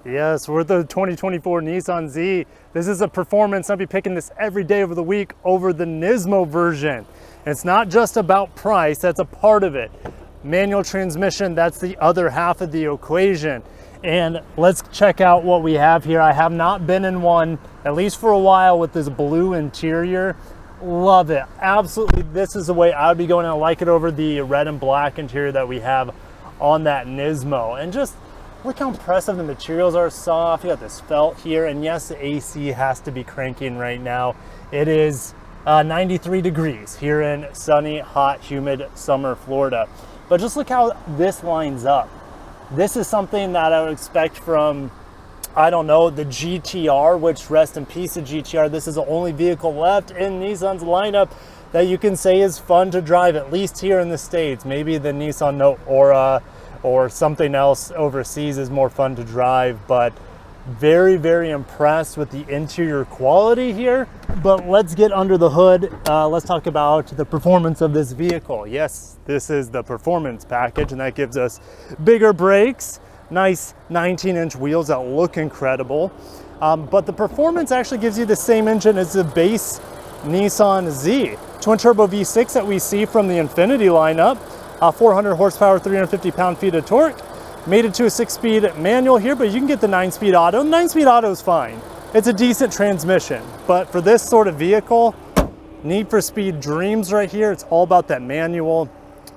Yes, we're the 2024 Nissan Z. This is a performance. I'll be picking this every day of the week over the Nismo version. It's not just about price, that's a part of it. Manual transmission, that's the other half of the equation. And let's check out what we have here. I have not been in one, at least for a while, with this blue interior. Love it, absolutely. This is the way I would be going. I like it over the red and black interior that we have on that Nismo. And just look how impressive the materials are, soft. You got this felt here, and yes, the AC has to be cranking right now. It is 93 degrees here in sunny, hot, humid summer Florida. But just look how this lines up. This is something that I would expect from, I don't know, the GTR, which rest in peace, the GTR. This is the only vehicle left in Nissan's lineup that you can say is fun to drive, at least here in the States. Maybe the Nissan Note Aura or something else overseas is more fun to drive, but very, very impressed with the interior quality here. But let's get under the hood. Let's talk about the performance of this vehicle. Yes, this is the performance package, and that gives us bigger brakes, nice 19-inch wheels that look incredible. But the performance actually gives you the same engine as the base Nissan Z. Twin turbo V6 that we see from the Infiniti lineup, 400 horsepower, 350 pound-feet of torque. Made it to a 6-speed manual here, but you can get the 9-speed auto. 9-speed auto is fine. It's a decent transmission, but for this sort of vehicle, Need for Speed dreams right here. It's all about that manual.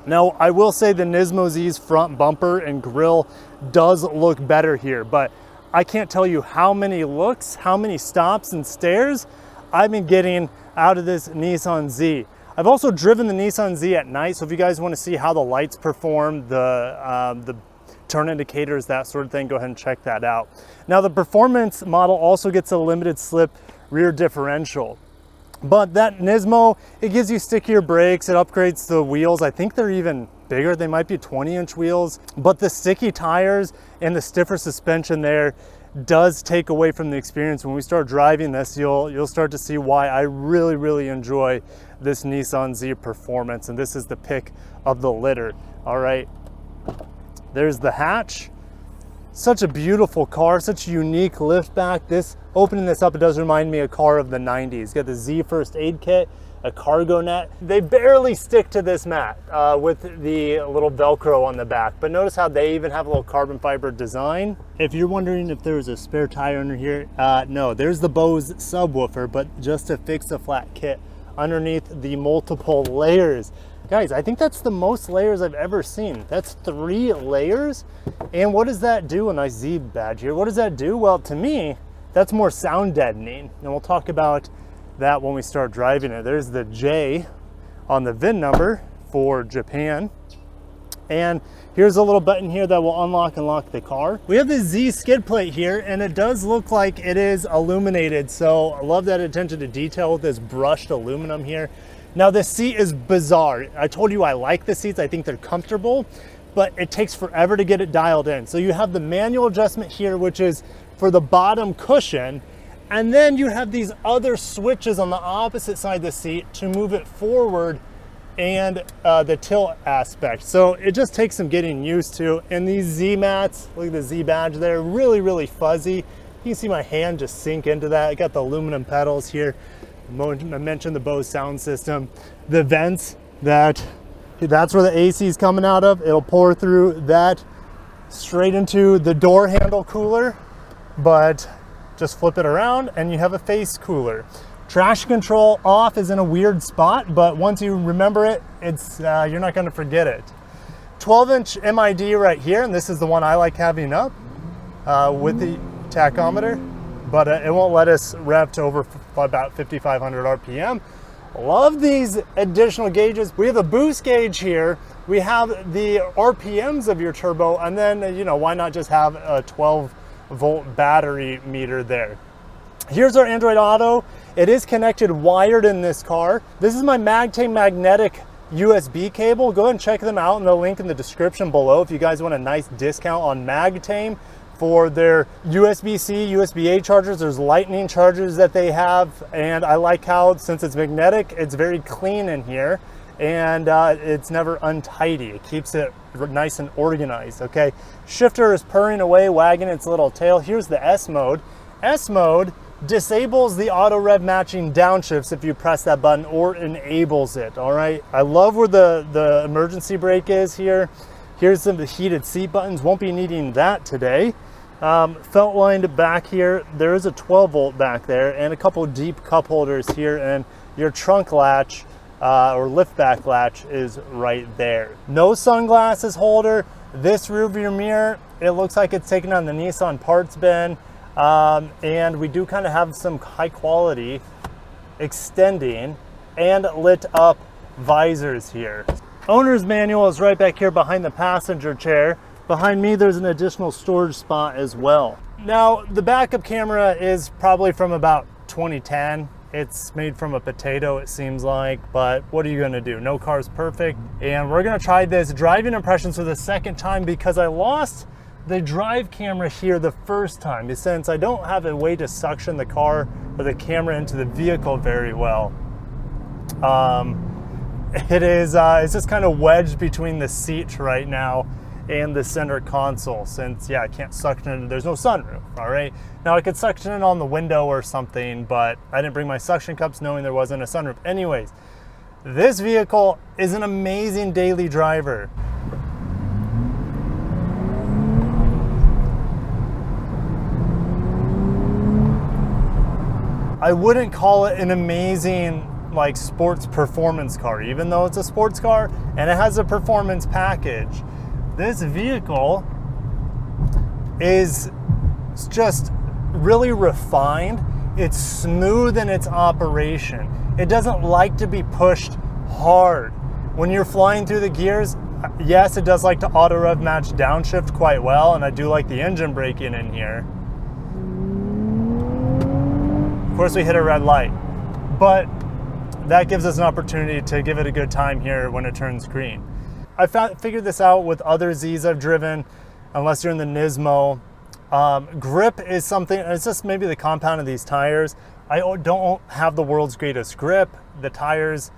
Now, I will say the Nismo Z's front bumper and grille does look better here, but I can't tell you how many looks, how many stops and stares I've been getting out of this Nissan Z. I've also driven the Nissan Z at night, so if you guys want to see how the lights perform, the turn indicators, that sort of thing, go ahead and check that out. Now, the performance model also gets a limited slip rear differential. But that Nismo, it gives you stickier brakes, it upgrades the wheels. I think they're even bigger, they might be 20-inch wheels. But the sticky tires and the stiffer suspension there does take away from the experience. When we start driving this, you'll start to see why I really, really enjoy this Nissan Z Performance, and this is the pick of the litter. All right, there's the hatch. Such a beautiful car, such a unique lift back. This, opening this up, it does remind me of a car of the 90s. Got the Z first aid kit, a cargo net. They barely stick to this mat with the little Velcro on the back, but notice how they even have a little carbon fiber design. If you're wondering if there's a spare tire under here, no, there's the Bose subwoofer, but just to fix the flat kit underneath the multiple layers. Guys, I think that's the most layers I've ever seen. That's 3 layers. And what does that do? A nice Z badge here. What does that do? Well, to me, that's more sound deadening. And we'll talk about that when we start driving it. There's the J on the VIN number for Japan. And here's a little button here that will unlock and lock the car. We have the Z skid plate here, and it does look like it is illuminated. So I love that attention to detail with this brushed aluminum here. Now, this seat is bizarre. I told you I like the seats. I think they're comfortable, but it takes forever to get it dialed in. So you have the manual adjustment here, which is for the bottom cushion. And then you have these other switches on the opposite side of the seat to move it forward and the tilt aspect. So it just takes some getting used to. And these Z mats, look at the Z badge there, really, really fuzzy. You can see my hand just sink into that. I got the aluminum pedals here. I mentioned the Bose sound system. The vents, that's where the AC is coming out of. It'll pour through that straight into the door handle cooler, but just flip it around and you have a face cooler. Traction control off is in a weird spot, but once you remember it, it's you're not going to forget it. 12-inch MID right here, and this is the one I like having up with the tachometer, but it won't let us rev to over about 5,500 RPM. Love these additional gauges. We have a boost gauge here. We have the RPMs of your turbo, and then, you know, why not just have a 12-volt battery meter there. Here's our Android Auto. It is connected wired in this car. This is my Magtame magnetic USB cable. Go ahead and check them out in the link in the description below if you guys want a nice discount on Magtame for their USB-C, USB-A chargers. There's lightning chargers that they have, and I like how, since it's magnetic, it's very clean in here. and it's never untidy. It keeps it nice and organized, okay? Shifter is purring away, wagging its little tail. Here's the S mode. S mode disables the auto rev matching downshifts if you press that button, or enables it, all right? I love where the emergency brake is here. Here's some of the heated seat buttons. Won't be needing that today. Felt lined back here. There is a 12 volt back there and a couple deep cup holders here, and your trunk latch or lift back latch is right there. No sunglasses holder. This rear view mirror, it looks like it's taken on the Nissan parts bin, and we do kind of have some high quality extending and lit up visors here. Owner's manual is right back here behind the passenger chair. Behind me, there's an additional storage spot as well. Now, the backup camera is probably from about 2010. It's made from a potato, it seems like, but what are you gonna do? No car's perfect. And we're gonna try this driving impressions for the second time because I lost the drive camera here the first time, since I don't have a way to suction the car or the camera into the vehicle very well. It's just kind of wedged between the seat right now and the center console, since I can't suction it. There's no sunroof, all right? Now I could suction it on the window or something, but I didn't bring my suction cups knowing there wasn't a sunroof. Anyways, this vehicle is an amazing daily driver. I wouldn't call it an amazing like sports performance car, even though it's a sports car and it has a performance package. This vehicle is just really refined. It's smooth in its operation. It doesn't like to be pushed hard. When you're flying through the gears, yes, it does like to auto rev match downshift quite well, and I do like the engine braking in here. Of course, we hit a red light, but that gives us an opportunity to give it a good time here when it turns green. I figured this out with other Zs I've driven, unless you're in the Nismo. Grip is something, it's just maybe the compound of these tires. I don't have the world's greatest grip. The tires,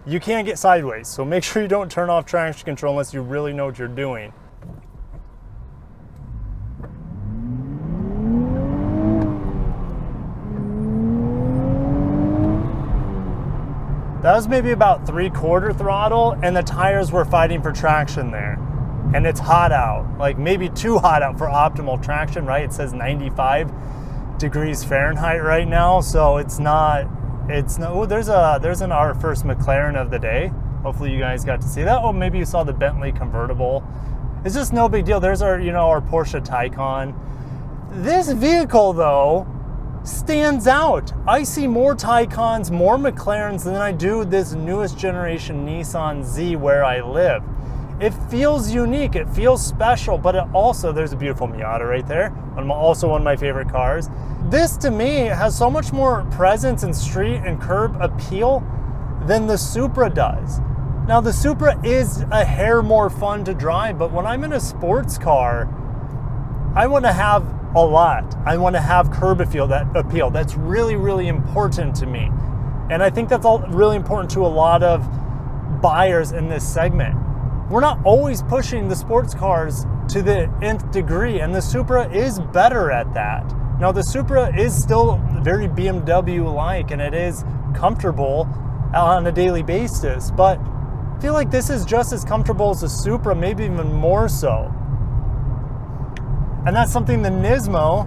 you can't get sideways, so make sure you don't turn off traction control unless you really know what you're doing. That was maybe about 3/4 throttle, and the tires were fighting for traction there. And it's hot out, like maybe too hot out for optimal traction, right? It says 95 degrees Fahrenheit right now, so it's not, oh, there's our first McLaren of the day. Hopefully you guys got to see that. Oh, maybe you saw the Bentley convertible. It's just no big deal. There's our, our Porsche Taycan. This vehicle though, stands out. I see more Taycans, more McLarens than I do this newest generation Nissan Z where I live. It feels unique, it feels special, but it also, there's a beautiful Miata right there, also one of my favorite cars. This to me has so much more presence and street and curb appeal than the Supra does. Now the Supra is a hair more fun to drive, but when I'm in a sports car, I want to have a lot. I want to have curb appeal. That's really, really important to me. And I think that's all really important to a lot of buyers in this segment. We're not always pushing the sports cars to the nth degree, and the Supra is better at that. Now the Supra is still very BMW-like, and it is comfortable on a daily basis, but I feel like this is just as comfortable as the Supra, maybe even more so. And that's something the Nismo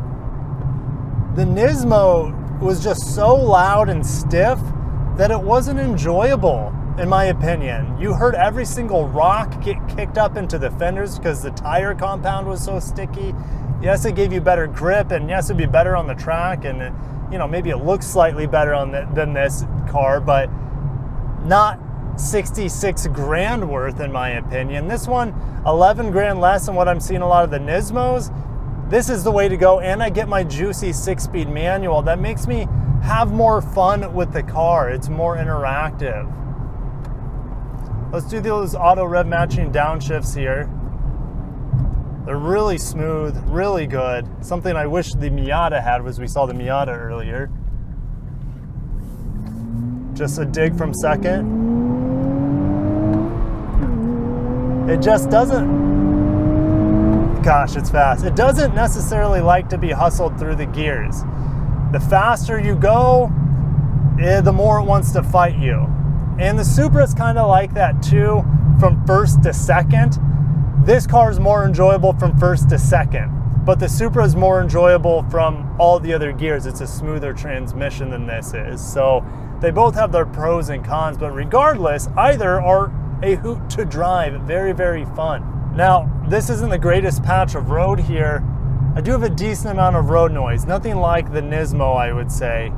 was just so loud and stiff that it wasn't enjoyable, in my opinion. You heard every single rock get kicked up into the fenders because the tire compound was so sticky. Yes, it gave you better grip, and yes, it'd be better on the track, and maybe it looks slightly better than this car, but not 66 grand worth, in my opinion. This one, 11 grand less than what I'm seeing a lot of the Nismos. This is the way to go, and I get my juicy 6-speed manual that makes me have more fun with the car. It's more interactive. Let's do those auto rev matching downshifts here. They're really smooth, really good. Something I wish the Miata had was we saw the Miata earlier. Just a dig from second. it just doesn't, gosh, it's fast. It doesn't necessarily like to be hustled through the gears. The faster you go, the more it wants to fight you. And the Supra is kind of like that too, from first to second. This car is more enjoyable from first to second, but the Supra is more enjoyable from all the other gears. It's a smoother transmission than this is. So they both have their pros and cons, but regardless, either are a hoot to drive. Very, very fun. Now, this isn't the greatest patch of road here. I do have a decent amount of road noise, nothing like the Nismo, I would say.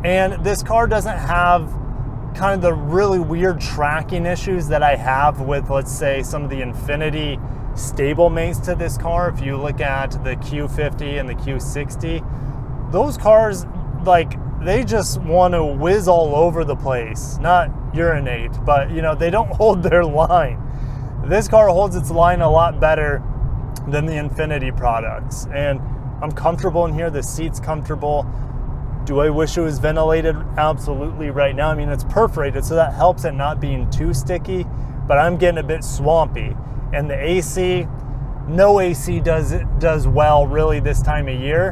And this car doesn't have kind of the really weird tracking issues that I have with, let's say, some of the Infiniti stablemates to this car. If you look at the Q50 and the Q60, those cars, like, they just want to whiz all over the place. Not urinate, but, you know, they don't hold their line. This car holds its line a lot better than the Infiniti products. And I'm comfortable in here. The seat's comfortable. Do I wish it was ventilated? Absolutely right now. I mean, it's perforated, so that helps it not being too sticky, but I'm getting a bit swampy. And the AC, no AC does well really this time of year.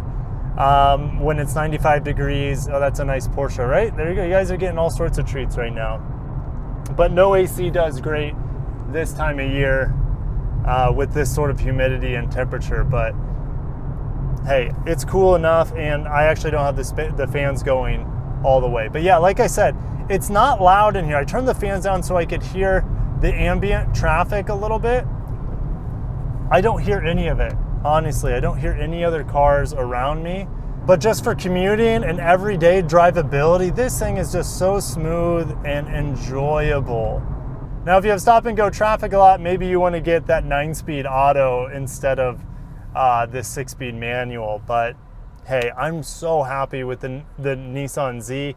When it's 95 degrees, oh, that's a nice Porsche, right? There you go. You guys are getting all sorts of treats right now. But no AC does great this time of year with this sort of humidity and temperature. But hey, it's cool enough, and I actually don't have the fans going all the way. But yeah, like I said, it's not loud in here. I turned the fans down so I could hear the ambient traffic a little bit. I don't hear any of it, honestly. I don't hear any other cars around me. But just for commuting and everyday drivability, this thing is just so smooth and enjoyable. Now, if you have stop and go traffic a lot, maybe you want to get that 9-speed auto instead of this 6-speed manual. But hey, I'm so happy with the Nissan Z.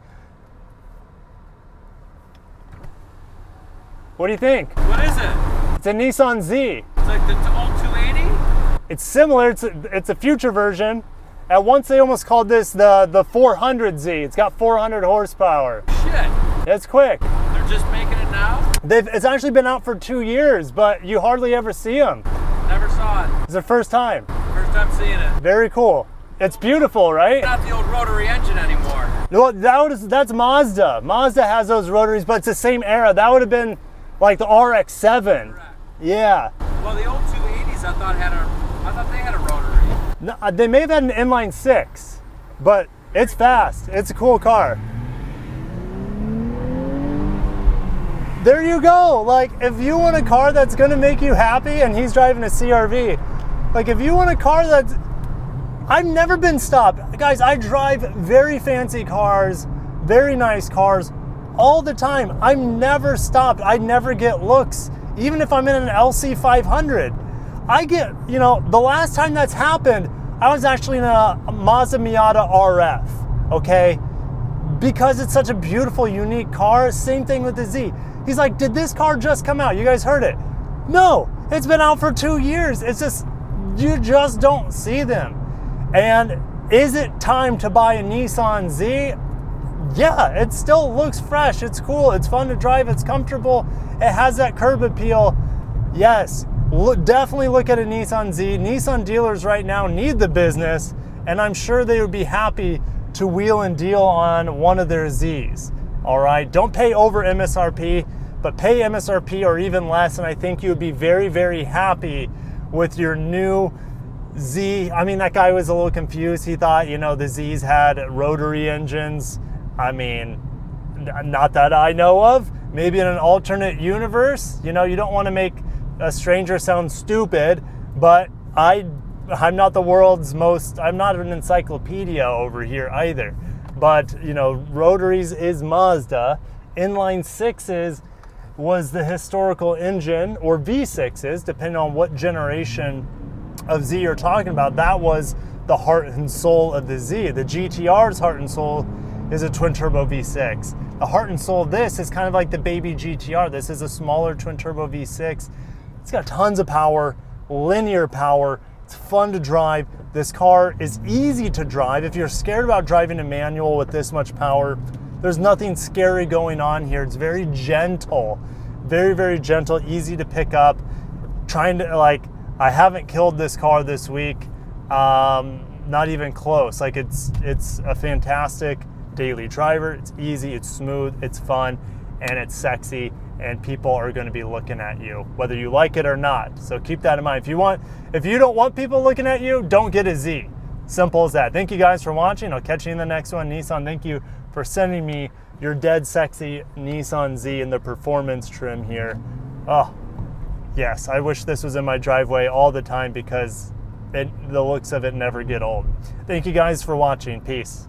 What do you think? What is it? It's a Nissan Z. It's like the old 280? It's similar. It's a future version. At once they almost called this the 400Z. It's got 400 horsepower. Shit. It's quick. They're just making it now? It's actually been out for 2 years, but you hardly ever see them. Never saw it. It's the first time. First time seeing it. Very cool. It's beautiful, right? It's not the old rotary engine anymore. Well, that's Mazda. Mazda has those rotaries, but it's the same era. That would have been like the RX-7. Correct. Yeah. Well, the old 280s I thought they had a rotary. No, they may have had an inline 6, but it's fast. It's a cool car. There you go. Like, if you want a car that's gonna make you happy, and he's driving a CR-V, like if you want a car that's, I've never been stopped. Guys, I drive very fancy cars, very nice cars all the time. I'm never stopped. I never get looks. Even if I'm in an LC 500, I get, you know, the last time that's happened, I was actually in a Mazda Miata RF, okay? Because it's such a beautiful, unique car. Same thing with the Z. He's like, did this car just come out? You guys heard it. No, it's been out for 2 years. It's just, you just don't see them. And is it time to buy a Nissan Z? Yeah, it still looks fresh. It's cool. It's fun to drive. It's comfortable. It has that curb appeal. Yes, definitely look at a Nissan Z. Nissan dealers right now need the business, and I'm sure they would be happy to wheel and deal on one of their Zs. All right, don't pay over MSRP, but pay MSRP or even less, and I think you would be very, very happy with your new Z. I mean, that guy was a little confused. He thought, you know, the Zs had rotary engines. I mean, not that I know of. Maybe in an alternate universe. You know, you don't want to make a stranger sound stupid, but I'm not the world's most, I'm not an encyclopedia over here either. But, you know, rotaries is Mazda. Inline 6s was the historical engine, or V6s, depending on what generation of Z you're talking about. That was the heart and soul of the Z. The GTR's heart and soul is a twin turbo V6. The heart and soul of this is kind of like the baby GTR. This is a smaller twin turbo V6. It's got tons of power, linear power. It's fun to drive. This car is easy to drive. If you're scared about driving a manual with this much power, there's nothing scary going on here. It's very gentle, very, very gentle, easy to pick up. Trying to, like, I haven't killed this car this week, not even close. Like, it's a fantastic daily driver. It's easy, it's smooth, it's fun, and it's sexy, and people are going to be looking at you whether you like it or not. So keep that in mind. If you don't want people looking at you, don't get a Z. Simple as that. Thank you guys for watching. I'll catch you in the next one. Nissan, thank you for sending me your dead sexy Nissan Z in the performance trim here. Oh, yes, I wish this was in my driveway all the time because the looks of it never get old. Thank you guys for watching. Peace.